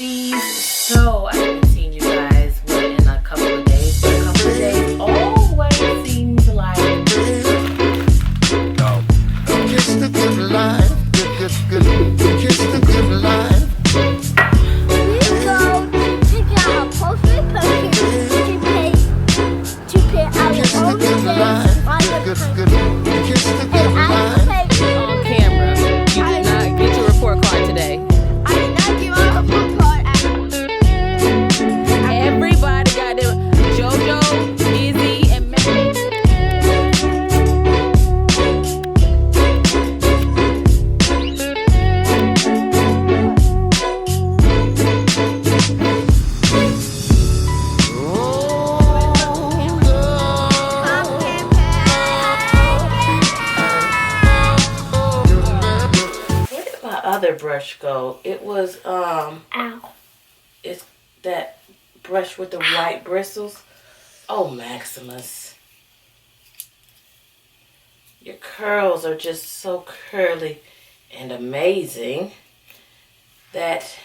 besties. So I haven't seen you guys in a couple of days. But a couple of days always seems like kiss the good life. Good. Kiss the good life. We go to pick out a postman to pay our Kiss the own good things life. on the Good. Kiss the good and I life. pay on camera. You did not get your report card today. I did not give my report card Everybody got them. JoJo, Izzy, and Mary. Where did my other brush go? It was Ow. it's that brush with the white bristles. Oh, Maximus. Your curls are just so curly and amazing that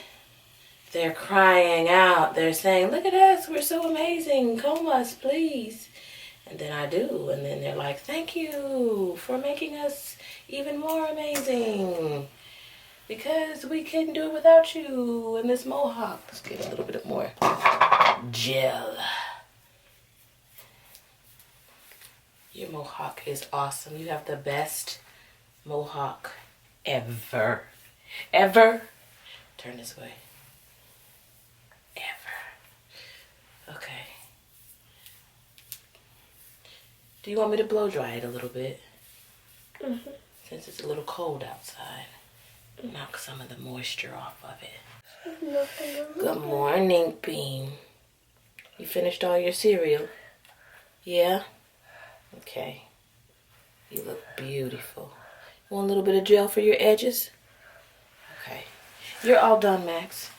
they're crying out. They're saying, look at us, we're so amazing. Comb us, please. And then I do. And then they're like, thank you for making us even more amazing. Because we couldn't do it without you. And this mohawk. Let's get a little bit more gel. Your mohawk is awesome. You have the best mohawk ever. Ever. Turn this way. Ever. Okay. Do you want me to blow dry it a little bit? Mm-hmm. Since it's a little cold outside. Knock some of the moisture off of it. Good morning, Bean. You finished all your cereal? Yeah? Okay. You look beautiful. Want a little bit of gel for your edges? Okay. You're all done, Max.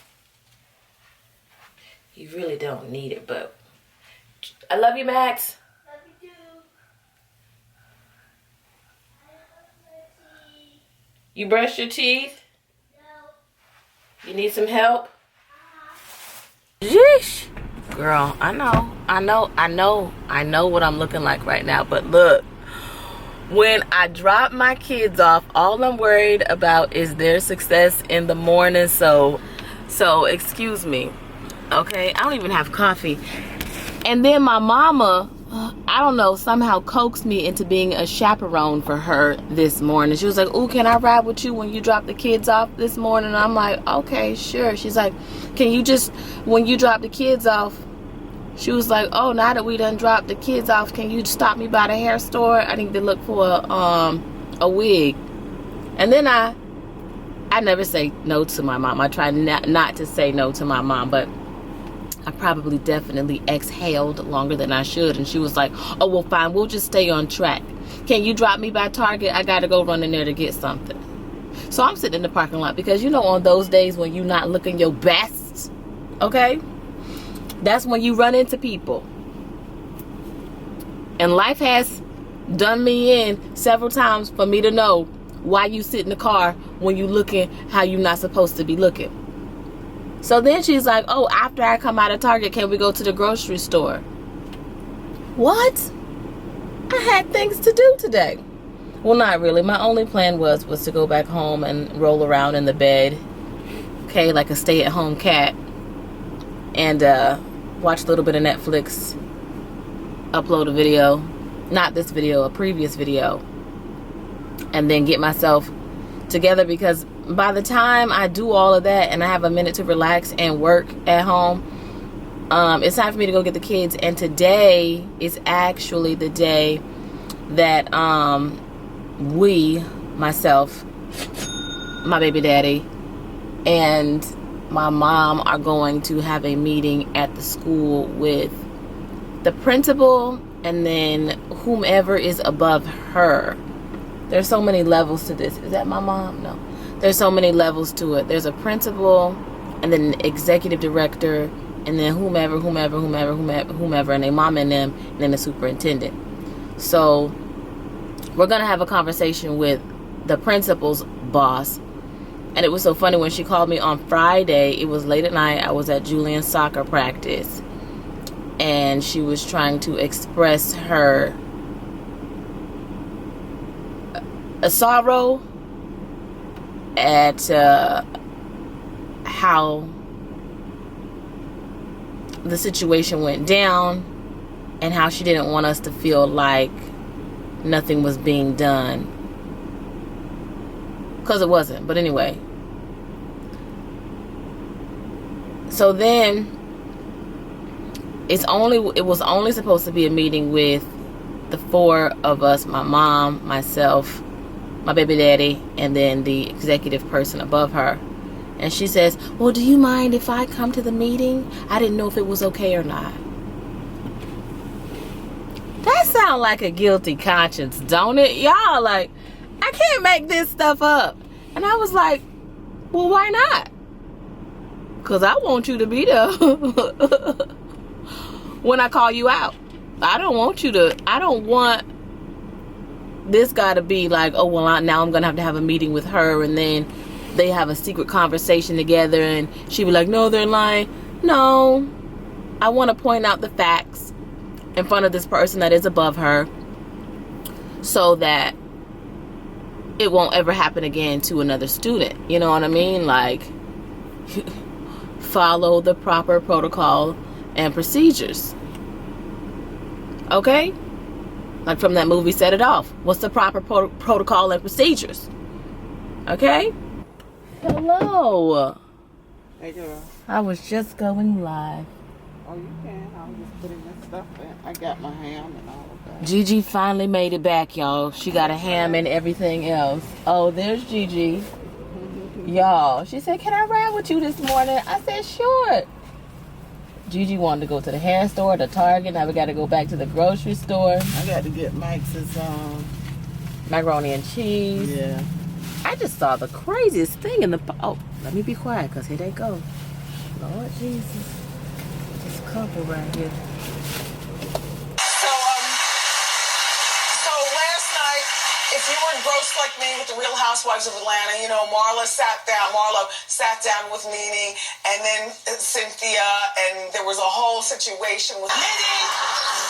You really don't need it, but I love you, Max. Love you too. You brushed your teeth? No. You need some help? Yeesh. Girl, I know what I'm looking like right now, but look. When I drop my kids off, all I'm worried about is their success in the morning. So excuse me. Okay, I don't even have coffee. And then my mama, I don't know, somehow coaxed me into being a chaperone for her this morning. She was like, ooh, can I ride with you when you drop the kids off this morning? And I'm like, okay, sure. She's like, can you just, when you drop the kids off, she was like, oh, now that we done dropped the kids off, can you stop me by the hair store? I need to look for a wig. And then I never say no to my mom. I try not to say no to my mom, but I probably definitely exhaled longer than I should. And she was like, oh, well, fine. We'll just stay on track. Can you drop me by Target? I got to go run in there to get something. So I'm sitting in the parking lot because, you know, on those days when you're not looking your best, okay, that's when you run into people. And life has done me in several times for me to know why you sit in the car when you looking how you not supposed to be looking. So then she's like, oh, after I come out of Target, can we go to the grocery store? What? I had things to do today. Well, not really. My only plan was to go back home and roll around in the bed, okay, like a stay-at-home cat, and watch a little bit of Netflix, upload a video, not this video, a previous video, and then get myself together, because by the time I do all of that and I have a minute to relax and work at home, it's time for me to go get the kids. And today is actually the day that myself, my baby daddy, and my mom are going to have a meeting at the school with the principal and then whomever is above her. There's so many levels to this. Is that my mom? No. There's so many levels to it. There's a principal and then an executive director and then whomever, and a mom and them, and then the superintendent. So we're going to have a conversation with the principal's boss, And it was so funny when she called me on Friday. It was late at night. I was at Julian's soccer practice. And she was trying to express her a sorrow at how the situation went down and how she didn't want us to feel like nothing was being done, because it wasn't. But anyway, so then it was only supposed to be a meeting with the four of us: my mom, myself, my baby daddy, and then the executive person above her. And she says, well, do you mind if I come to the meeting? I didn't know if it was okay or not. That sounds like a guilty conscience, don't it? Y'all, like, I can't make this stuff up. And I was like, well, why not? Because I want you to be there when I call you out. I don't want this guy to be like, oh, well, now I'm going to have a meeting with her, and then they have a secret conversation together, and she be like, no, they're lying. No, I want to point out the facts in front of this person that is above her, so that it won't ever happen again to another student. You know what I mean? Like, follow the proper protocol and procedures. Okay? Like from that movie, Set It Off. What's the proper protocol and procedures? Okay? Hello. Hey girl. I was just going live. Oh, you can. I was just putting this stuff in. I got my ham and all of that. Gigi finally made it back, y'all. She got a ham and everything else. Oh, there's Gigi. Y'all, she said, can I ride with you this morning? I said, sure. Gigi wanted to go to the hair store, the Target. Now we got to go back to the grocery store. I got to get Max's macaroni and cheese. Yeah. I just saw the craziest thing in the... Oh, let me be quiet, because here they go. Lord Jesus. This couple right here. So last night, if you were engrossed like me with the Real Housewives of Atlanta, you know, Marlo sat down with Nene, and then Cynthia, and there was a whole situation with Nene.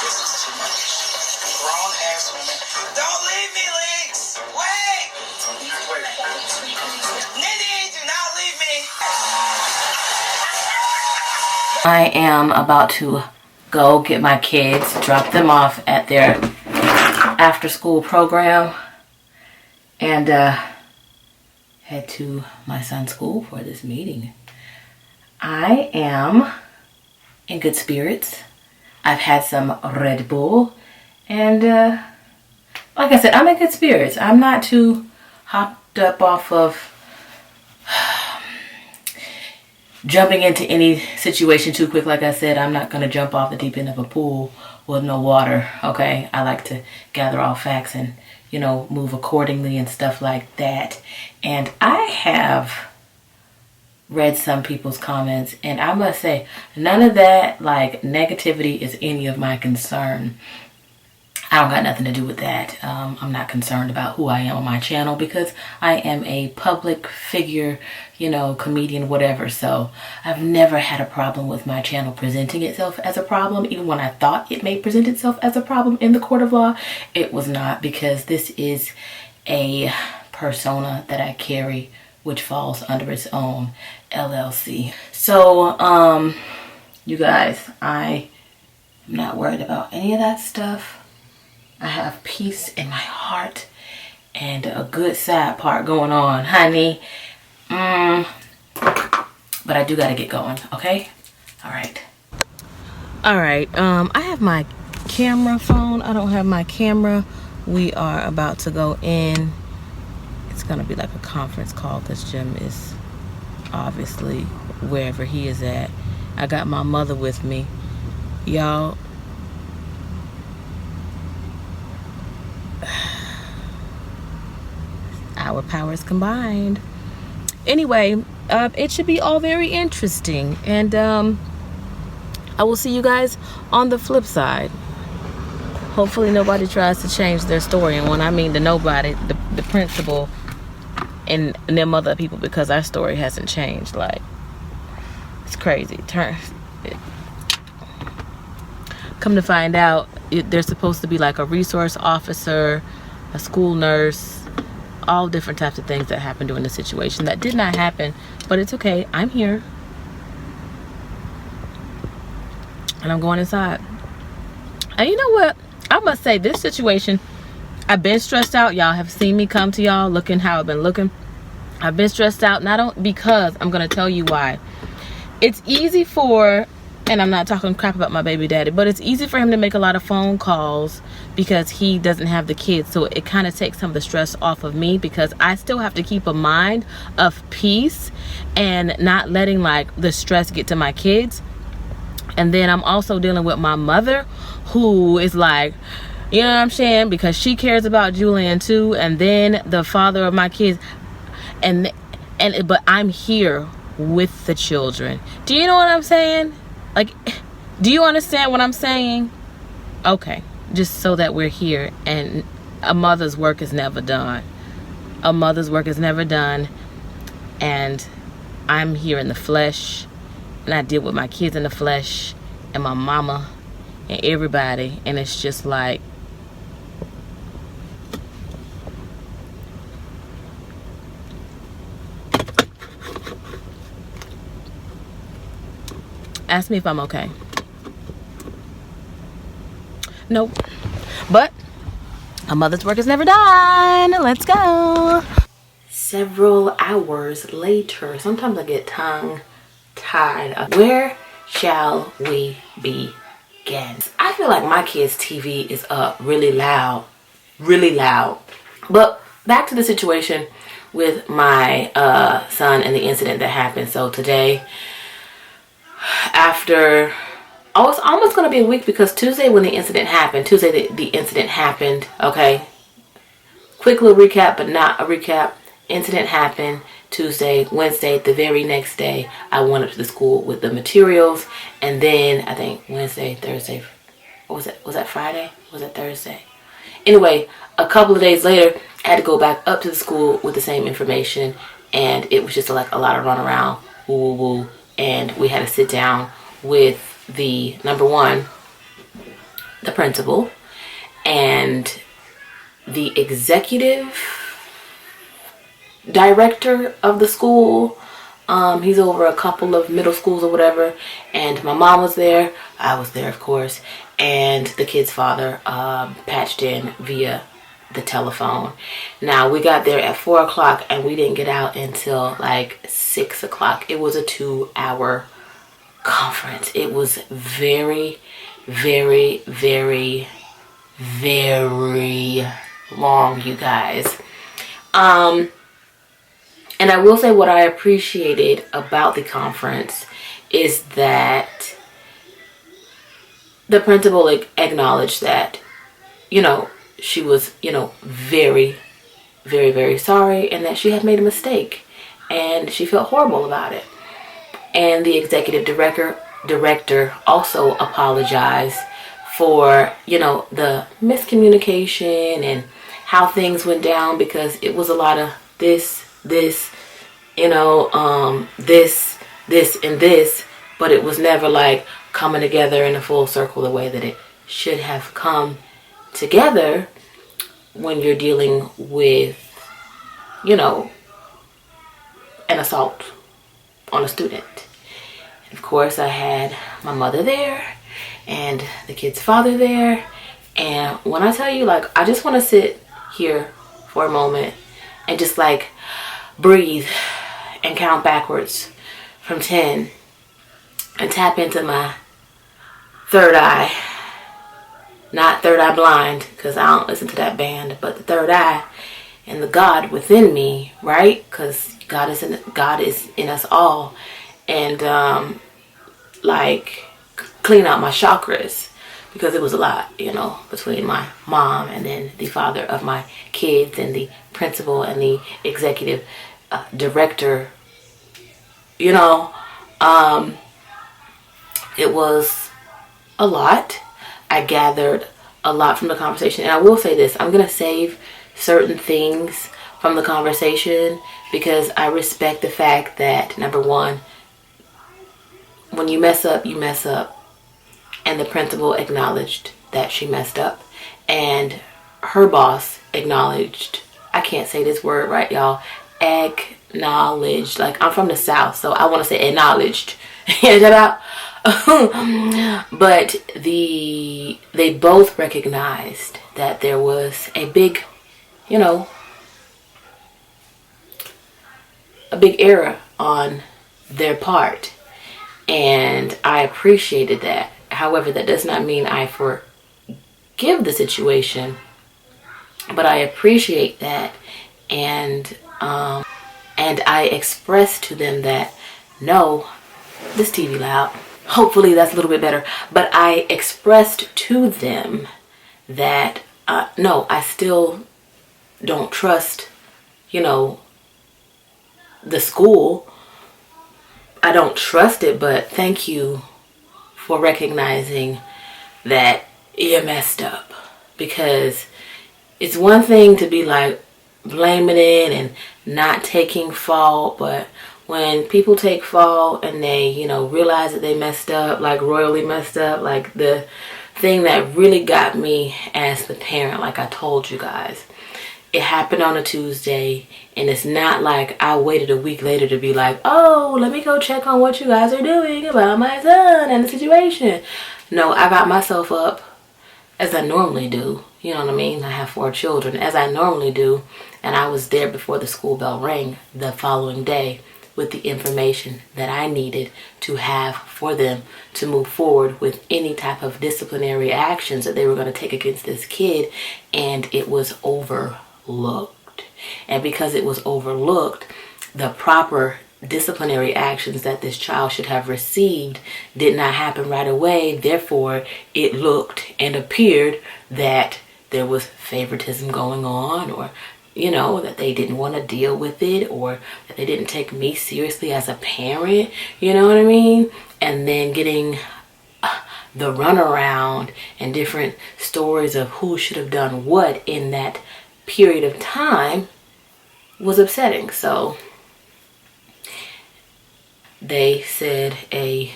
This is too much. Grown ass women. Don't leave me, Leaks. Wait. Nene, do not leave me. I am about to go get my kids, drop them off at their after school program, and head to my son's school for this meeting. I am in good spirits. I've had some Red Bull, and like I said, I'm in good spirits. I'm not too hopped up off of jumping into any situation too quick. Like I said, I'm not going to jump off the deep end of a pool with no water, okay? I like to gather all facts and, you know, move accordingly and stuff like that. And I have read some people's comments, and I must say, none of that, like, negativity is any of my concern. I don't got nothing to do with that. I'm not concerned about who I am on my channel, because I am a public figure, you know, comedian, whatever. So I've never had a problem with my channel presenting itself as a problem. Even when I thought it may present itself as a problem in the court of law, it was not, because this is a persona that I carry, which falls under its own LLC. So, you guys, I am not worried about any of that stuff. I have peace in my heart and a good side part going on, honey. But I do gotta get going, okay? All right. I have my camera phone. I don't have my camera. We are about to go in. It's gonna be like a conference call, because Jim is obviously wherever he is at. I got my mother with me. Y'all, our powers combined. Anyway, it should be all very interesting, and I will see you guys on the flip side. Hopefully nobody tries to change their story, and when I mean the nobody, the principal and them other people, because our story hasn't changed. Like, it's crazy. Come to find out, there's supposed to be like a resource officer, a school nurse, all different types of things that happened during the situation. That did not happen, but it's okay. I'm here. And I'm going inside. And you know what? I must say, this situation, I've been stressed out. Y'all have seen me come to y'all looking how I've been looking. I've been stressed out, because I'm going to tell you why. It's easy for, and I'm not talking crap about my baby daddy, but it's easy for him to make a lot of phone calls because he doesn't have the kids. So it kind of takes some of the stress off of me, because I still have to keep a mind of peace and not letting like the stress get to my kids. And then I'm also dealing with my mother, who is like, you know what I'm saying, because she cares about Julian too. And then the father of my kids, but I'm here with the children. Do you know what I'm saying? Like, do you understand what I'm saying? Okay, just so that we're here, and a mother's work is never done. A mother's work is never done, and I'm here in the flesh, and I deal with my kids in the flesh, and my mama, and everybody, and it's just like, ask me if I'm okay. Nope. But a mother's work is never done. Let's go. Several hours later, sometimes I get tongue tied. Where shall we begin? I feel like my kids' TV is up really loud. Really loud. But back to the situation with my son and the incident that happened. So today, after, oh, it's almost going to be a week, because Tuesday when the incident happened, the incident happened, okay? Quick little recap, but not a recap. Incident happened Tuesday. Wednesday, the very next day, I went up to the school with the materials. And then I think Wednesday, Thursday, what was it? Was that Friday? Was that Thursday? Anyway, a couple of days later, I had to go back up to the school with the same information. And it was just like a lot of run around, woo woo woo. And we had to sit down with the, number one, the principal, and the executive director of the school. He's over a couple of middle schools or whatever. And my mom was there. I was there, of course. And the kid's father patched in via the telephone. Now, we got there at 4 o'clock and we didn't get out until like 6 o'clock. It was a 2-hour conference. It was very, very, very, very long, you guys. And I will say, what I appreciated about the conference is that the principal acknowledged that, you know, she was, you know, very, very, very sorry, and that she had made a mistake, and she felt horrible about it. And the executive director also apologized for, you know, the miscommunication and how things went down, because it was a lot of this, you know, this, and this, but it was never like coming together in a full circle the way that it should have come together when you're dealing with, you know, an assault on a student. And of course, I had my mother there and the kid's father there. And when I tell you, like, I just want to sit here for a moment and just like breathe and count backwards from 10 and tap into my third eye. Not third eye blind, because I don't listen to that band, but the third eye and the God within me, right? Because God is in us all. And like clean out my chakras, because it was a lot, you know, between my mom and then the father of my kids and the principal and the executive director. You know, it was a lot. I gathered a lot from the conversation. And I will say this, I'm going to save certain things from the conversation because I respect the fact that, number one, when you mess up, you mess up. And the principal acknowledged that she messed up. And her boss acknowledged, I can't say this word right, y'all, acknowledged. Like, I'm from the South, so I want to say acknowledged. You know what I'm about? But they both recognized that there was a big, a big error on their part. And I appreciated that. However, that does not mean I forgive the situation, but I appreciate that, and I expressed to them that, no, this TV loud. Hopefully that's a little bit better. But I expressed to them that, no, I still don't trust, the school. I don't trust it, but thank you for recognizing that you messed up. Because it's one thing to be like blaming it and not taking fault, but when people take fault and they, realize that they messed up, like royally messed up, like the thing that really got me as the parent, like I told you guys, it happened on a Tuesday, and it's not like I waited a week later to be like, oh, let me go check on what you guys are doing about my son and the situation. No, I got myself up as I normally do. You know what I mean? I have 4 children, as I normally do, and I was there before the school bell rang the following day with the information that I needed to have for them to move forward with any type of disciplinary actions that they were going to take against this kid, and it was overlooked. And because it was overlooked, the proper disciplinary actions that this child should have received did not happen right away. Therefore, it looked and appeared that there was favoritism going on, or that they didn't want to deal with it, or that they didn't take me seriously as a parent, you know what I mean? And then getting the runaround and different stories of who should have done what in that period of time was upsetting. So they said a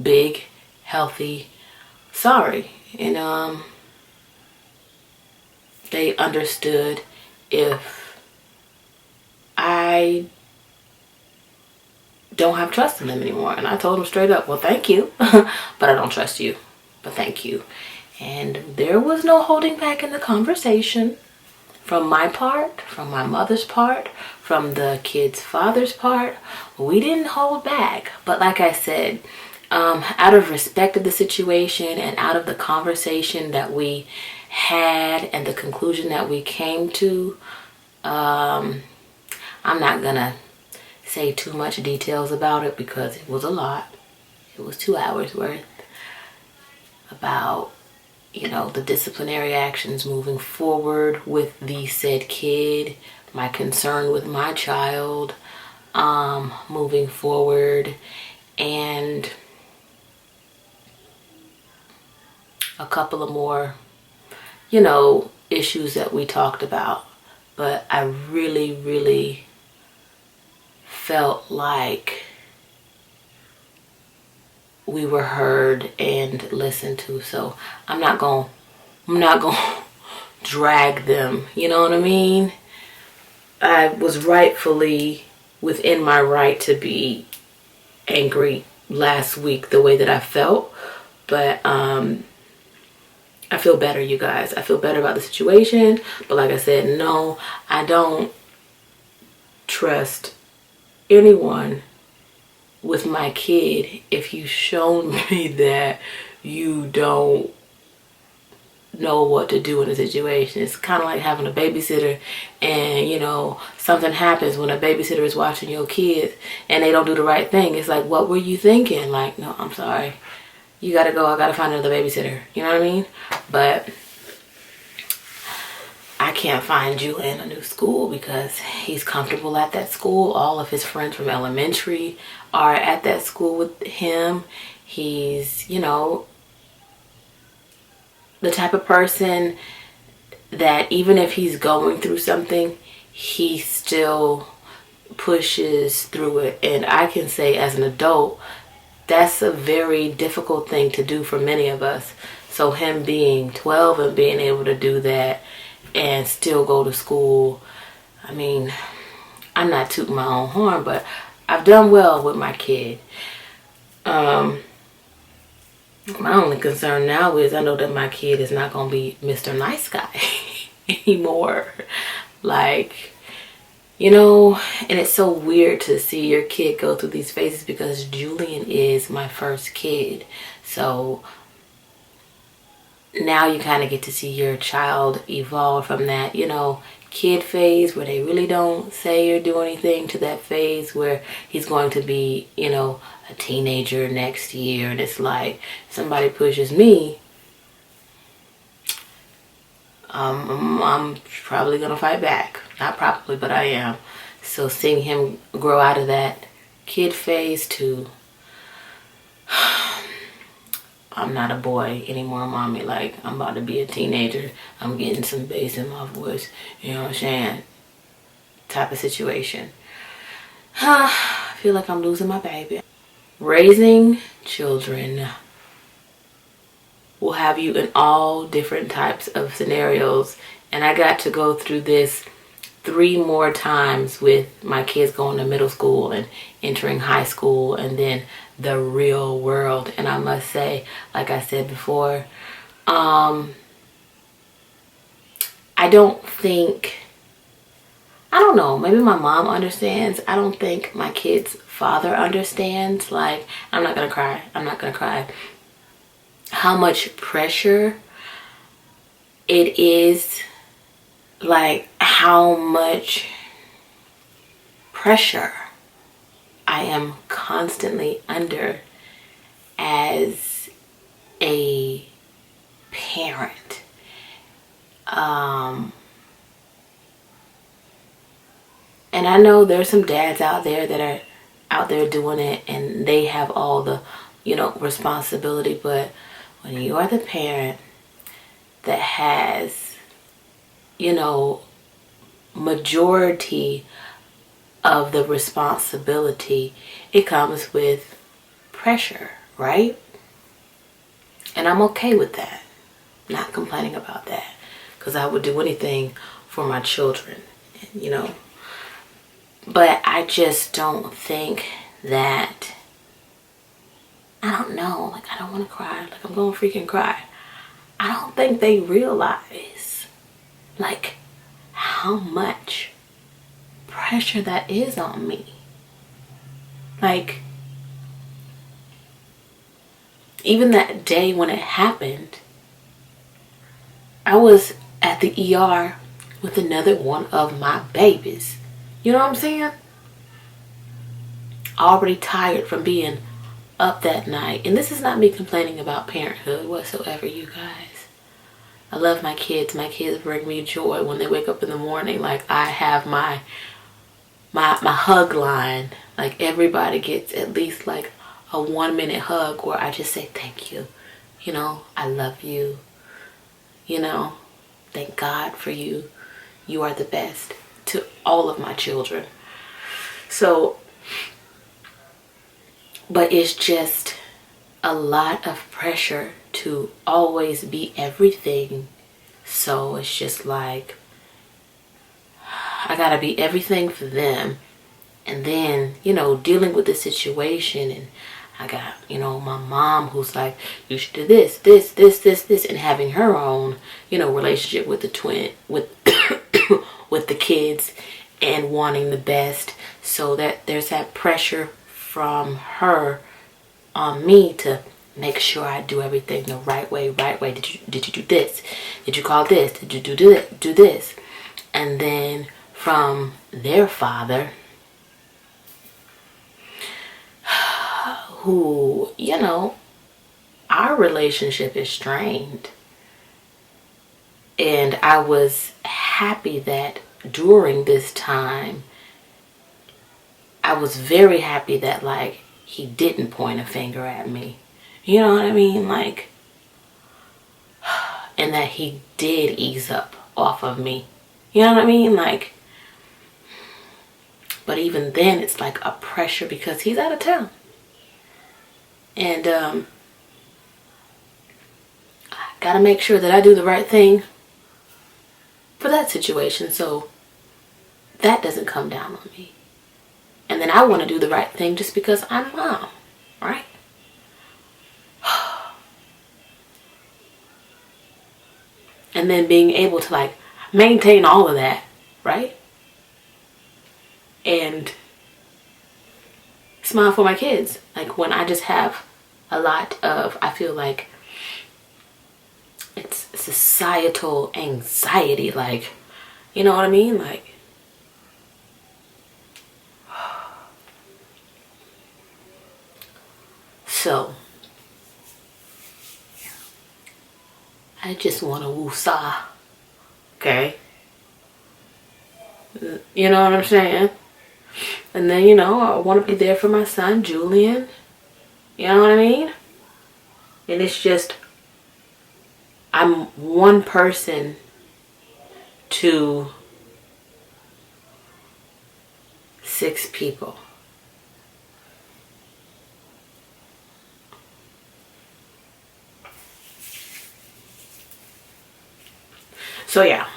big, healthy sorry. And they understood if I don't have trust in them anymore. And I told them straight up, well, thank you, but I don't trust you, but thank you. And there was no holding back in the conversation from my part, from my mother's part, from the kid's father's part. We didn't hold back. But like I said, out of respect of the situation and out of the conversation that we had and the conclusion that we came to, I'm not gonna say too much details about it because it was a lot. It was 2 hours worth about, the disciplinary actions moving forward with the said kid, my concern with my child, moving forward, and a couple of more, issues that we talked about. But I really, really felt like we were heard and listened to. So I'm not going to drag them, you know what I mean? I was rightfully within my right to be angry last week the way that I felt, but I feel better, you guys. I feel better about the situation. But like I said, no, I don't trust anyone with my kid if you've shown me that you don't know what to do in a situation. It's kind of like having a babysitter, and something happens when a babysitter is watching your kids and they don't do the right thing. It's like, what were you thinking? Like, no, I'm sorry, you gotta go, I gotta find another babysitter, you know what I mean? But I can't find Julian a new school because he's comfortable at that school. All of his friends from elementary are at that school with him. He's, the type of person that even if he's going through something, he still pushes through it. And I can say as an adult, that's a very difficult thing to do for many of us. So him being 12 and being able to do that and still go to school, I mean, I'm not tooting my own horn, but I've done well with my kid. My only concern now is I know that my kid is not going to be Mr. Nice Guy anymore. Like, you know, and it's so weird to see your kid go through these phases because Julian is my first kid. So now you kind of get to see your child evolve from that, you know, kid phase where they really don't say or do anything to that phase where he's going to be, you know, a teenager next year. And it's like, somebody pushes me, I'm probably gonna fight back. Not probably, but I am. So seeing him grow out of that kid phase to I'm not a boy anymore, mommy. Like, I'm about to be a teenager. I'm getting some bass in my voice. You know what I'm saying? Type of situation. I feel like I'm losing my baby. Raising children will have you in all different types of scenarios. And I got to go through this 3 more times with my kids going to middle school and entering high school and then the real world. And I must say, like I said before, I don't know, maybe my mom understands. I don't think my kid's father understands. Like, I'm not gonna cry. How much pressure it is, like how much pressure I am constantly under as a parent. And I know there's some dads out there that are out there doing it and they have all the, you know, responsibility. But when you are the parent that has, you know, majority of the responsibility, it comes with pressure, right? And I'm okay with that. Not complaining about that, because I would do anything for my children, you know. But I just don't think that, I don't know, like, I don't want to cry, like I'm gonna freaking cry. I don't think they realize, like, how much pressure that is on me. Like, even that day when it happened, I was at the ER with another one of my babies. You know what I'm saying? Already tired from being up that night. And this is not me complaining about parenthood whatsoever, you guys. I love my kids. My kids bring me joy when they wake up in the morning. Like, I have my hug line. Like, everybody gets at least like a 1-minute hug where I just say thank you. You know, I love you. You know, thank God for you. You are the best, to all of my children. So, but it's just a lot of pressure to always be everything. So it's just like, I gotta be everything for them. And then, you know, dealing with the situation, and I got, you know, my mom who's like, you should do this, and having her own, you know, relationship with the twin, with with the kids, and wanting the best. So that there's that pressure from her on me to make sure I do everything the right way. Did you do this? Did you call this? Did you do this? And then from their father, who, you know, our relationship is strained. And I was happy that during this time, I was very happy that, like, he didn't point a finger at me. You know what I mean? Like, and that he did ease up off of me. You know what I mean? Like, But even then, it's like a pressure because he's out of town. And I gotta make sure that I do the right thing for that situation so that doesn't come down on me. And then I want to do the right thing just because I'm mom, right? And then being able to like maintain all of that, right? And smile for my kids. Like when I just have a lot of, I feel like it's societal anxiety, like, you know what I mean? Like, so I just want to woo-saw, okay? You know what I'm saying? And then, you know, I want to be there for my son, Julian. You know what I mean? And it's just, I'm one person to 6 people. So yeah.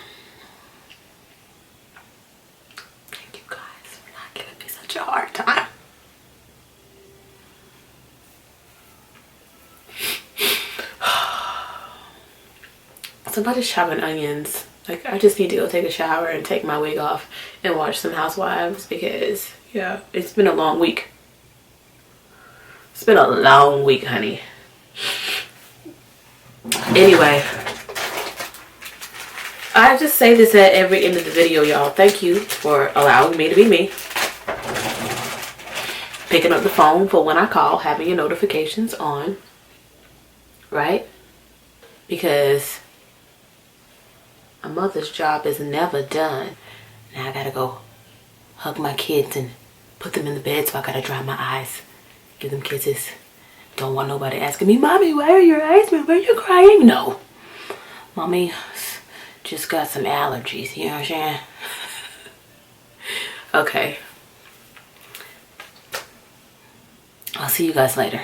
Thank you guys for not giving me such a hard time. Somebody's chopping onions. Like, I just need to go take a shower and take my wig off and watch some Housewives because, yeah, it's been a long week. It's been a long week, honey. Anyway, I just say this at every end of the video, y'all. Thank you for allowing me to be me. Picking up the phone for when I call, having your notifications on, right? Because a mother's job is never done. Now I gotta go hug my kids and put them in the bed, so I gotta dry my eyes, give them kisses. Don't want nobody asking me, Mommy, why are your eyes red? Why are you crying? No. Mommy just got some allergies, you know what I'm saying? Okay. I'll see you guys later.